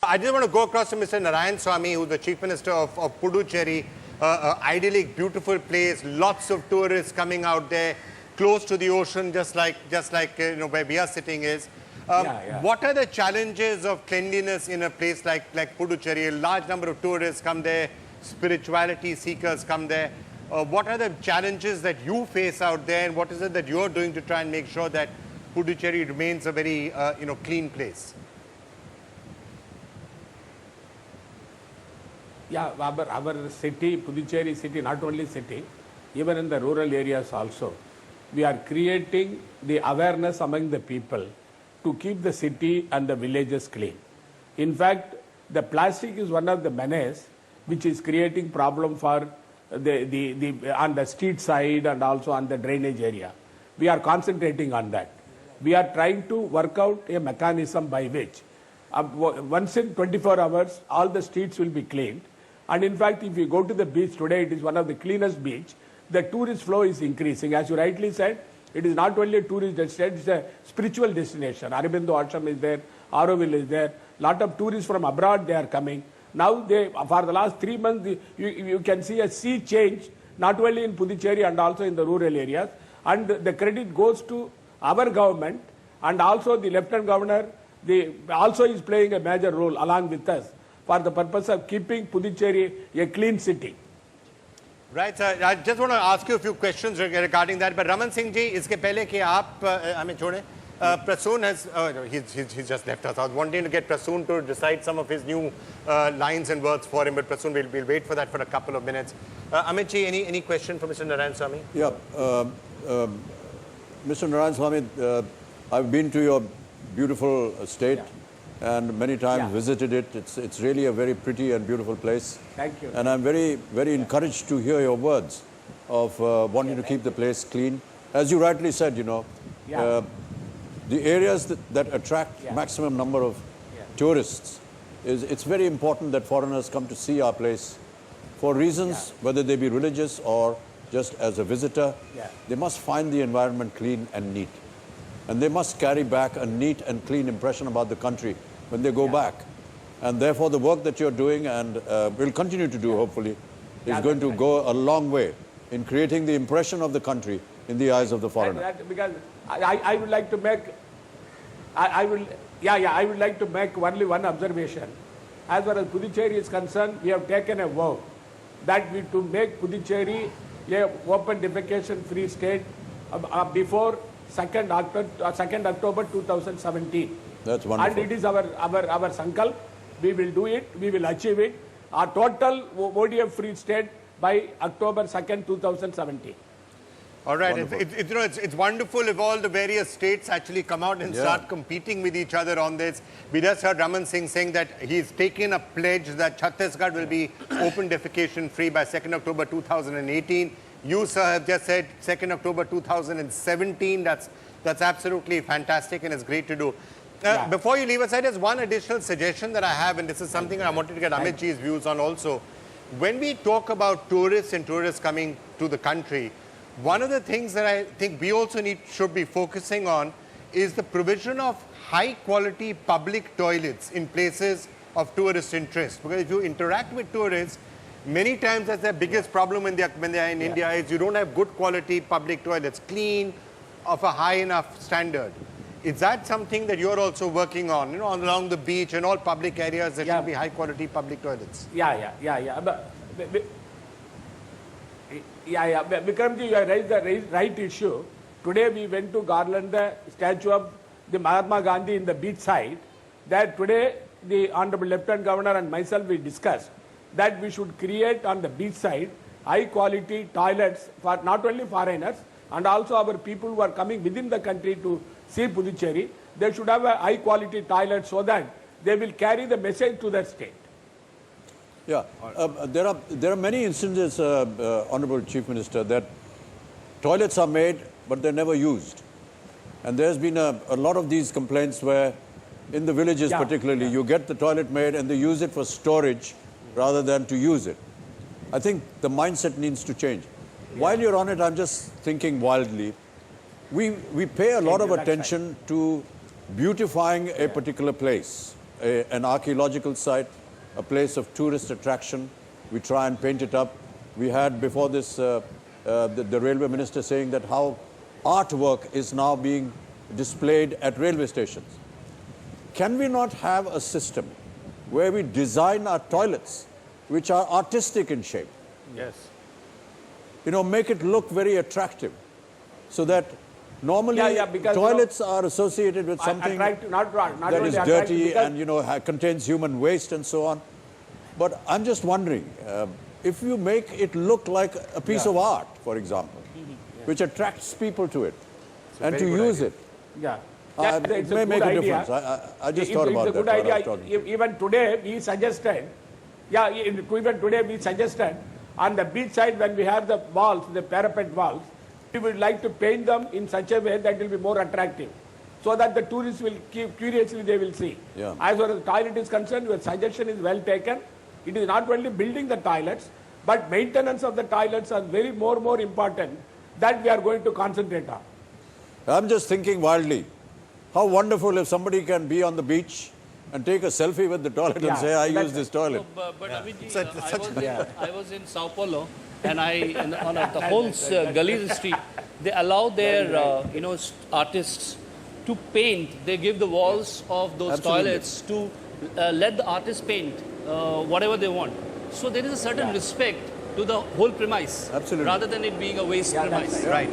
I just want to go across to Mr. Narayanaswamy, who's the Chief Minister of Puducherry. Idyllic, beautiful place, lots of tourists coming out there, close to the ocean, just like where we are sitting is. What are the challenges of cleanliness in a place like Puducherry? A large number of tourists come there, spirituality seekers come there. What are the challenges that you face out there, and what is it that you're doing to try and make sure that Puducherry remains a very clean place? Yeah, our city, Puducherry city, not only city, even in the rural areas also, we are creating the awareness among the people to keep the city and the villages clean. In fact, the plastic is one of the menace which is creating problem for on the street side and also on the drainage area. We are concentrating on that. We are trying to work out a mechanism by which once in 24 hours all the streets will be cleaned. And in fact, if you go to the beach today, it is one of the cleanest beach. The tourist flow is increasing. As you rightly said, it is not only a tourist destination, it's a spiritual destination. Aurobindo Ashram is there, Auroville is there. Lot of tourists from abroad, they are coming. Now, for the last 3 months, you can see a sea change, not only in Puducherry and also in the rural areas. And the credit goes to our government, and also the Lieutenant Governor also is playing a major role along with us for the purpose of keeping Puducherry a clean city. Right, sir. I just want to ask you a few questions regarding that. But Raman Singh ji, iske pehle ki aap hame chhode. Prasoon has, he's just left us. I was wanting to get Prasoon to recite some of his new lines and words for him, but Prasoon, we'll wait for that for a couple of minutes. Amit ji, any question for Mr. Narayanaswamy? Yeah, Mr. Narayanaswamy, I've been to your beautiful state and many times visited it. It's really a very pretty and beautiful place. Thank you. And I'm very, very encouraged to hear your words of wanting to keep the place clean. As you rightly said, the areas that attract maximum number of tourists, it's very important that foreigners come to see our place for reasons, whether they be religious or just as a visitor. They must find the environment clean and neat. And they must carry back a neat and clean impression about the country when they go back. And therefore, the work that you're doing and will continue to do, hopefully, is going to go a long way in creating the impression of the country in the eyes of the foreigner. Because I would like to make, I would like to make only one observation. As far as Puducherry is concerned, we have taken a vow that to make Puducherry a open defecation free state before 2nd October 2017. That's wonderful. And it is our sankalp. We will do it. We will achieve it. Our total ODF free state by October 2nd, 2017. All right. It's wonderful if all the various states actually come out and start competing with each other on this. We just heard Raman Singh saying that he's taken a pledge that Chhattisgarh will be open defecation free by 2nd October 2018. You, sir, have just said 2nd October 2017. That's absolutely fantastic, and it's great to do. Before you leave aside, there's one additional suggestion that I have, and this is something I wanted to get Amit ji's views on also. When we talk about tourists and tourists coming to the country, one of the things that I think we also should be focusing on is the provision of high-quality public toilets in places of tourist interest. Because if you interact with tourists, many times that's their biggest problem when they are in India is you don't have good quality public toilets, clean, of a high enough standard. Is that something that you're also working on, along the beach and all public areas, there should be high-quality public toilets? Vikramji, you have raised the right issue. Today we went to garland the statue of the Mahatma Gandhi in the beach side. That today the Honorable Lieutenant Governor and myself we discussed that we should create on the beach side high-quality toilets for not only foreigners and also our people who are coming within the country to see Puducherry. They should have a high-quality toilet so that they will carry the message to their state. Yeah, there are many instances, Honorable Chief Minister, that toilets are made but they're never used. And there's been a lot of these complaints where in the villages particularly, you get the toilet made and they use it for storage rather than to use it. I think the mindset needs to change. While you're on it, I'm just thinking wildly. We pay a lot of attention to beautifying a particular place. an archaeological site, a place of tourist attraction. We try and paint it up. We had before this the railway minister saying that how artwork is now being displayed at railway stations. Can we not have a system where we design our toilets which are artistic in shape? Yes. You know, make it look very attractive so that normally because, toilets are associated with something that is dirty and, you know, contains human waste and so on. But I'm just wondering, if you make it look like a piece of art, for example, which attracts people to it and to use it, it may make a difference. I just thought about that. It's a good idea. Even today we suggested, even today we suggested on the beach side when we have the walls, the parapet walls, we would like to paint them in such a way that will be more attractive, so that the tourists will keep curiously they will see. Yeah. As far as the toilet is concerned, your suggestion is well taken. It is not only building the toilets, but maintenance of the toilets are more important that we are going to concentrate on. I'm just thinking wildly. How wonderful if somebody can be on the beach and take a selfie with the toilet and say, I use this toilet. But Abhijit, I was in Sao Paulo, and on the whole gully street, they allow their artists to paint. They give the walls of those toilets to let the artists paint whatever they want. So there is a certain respect to the whole premise, rather than it being a waste premise. Right.